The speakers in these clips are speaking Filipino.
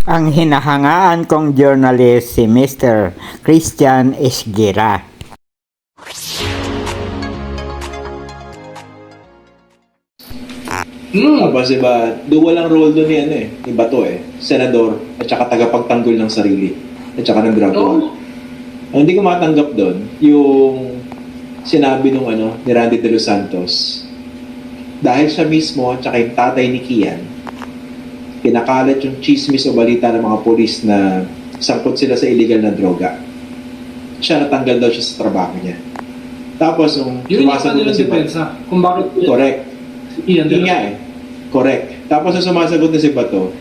Ang hinahangaan kong journalist si Mr. Christian Esguera. Tapos diba, walang role doon ni ni Bato senador at saka tagapagtanggol ng sarili at saka ng drug war. Ang hindi ko matanggap doon, yung sinabi nung ni Randy De Los Santos, dahil siya mismo at saka yung tatay ni Kian, kinakalat yung chismis o balita ng mga polis na sangkot sila sa illegal na droga. Siya natanggal daw siya sa trabaho niya. Tapos nung yun yung kanilang depensa. Kung bakit... Correct. Iyan nga Correct. Tapos na sumasagot na si Bato,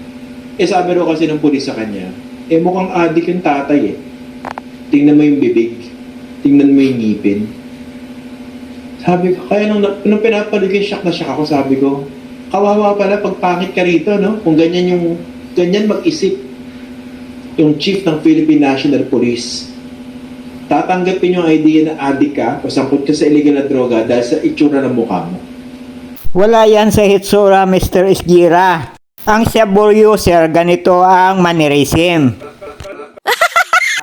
sabi raw kasi ng pulis sa kanya, mukhang adik yung tatay Tingnan mo yung bibig. Tingnan mo yung ngipin. Sabi ko, kaya nung pinapanood ko, shock na shock ako, sabi ko, kawawa pala pag pangit ka rito, no? Kung ganyan mag-isip yung chief ng Philippine National Police. Tatanggapin yung idea na adik ka o sangkot ka sa illegal na droga dahil sa itsura ng mukha mo. Wala yan sa hitsura, Mr. Esguera. Ang Cebu user, ganito ang mannerism.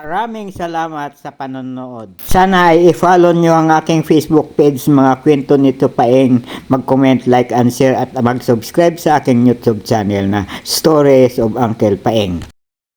Maraming salamat sa panonood. Sana ay i-follow nyo ang aking Facebook page, mga kwento nito Paeng. Mag-comment, like, and share at mag-subscribe sa aking YouTube channel na Stories of Uncle Paeng.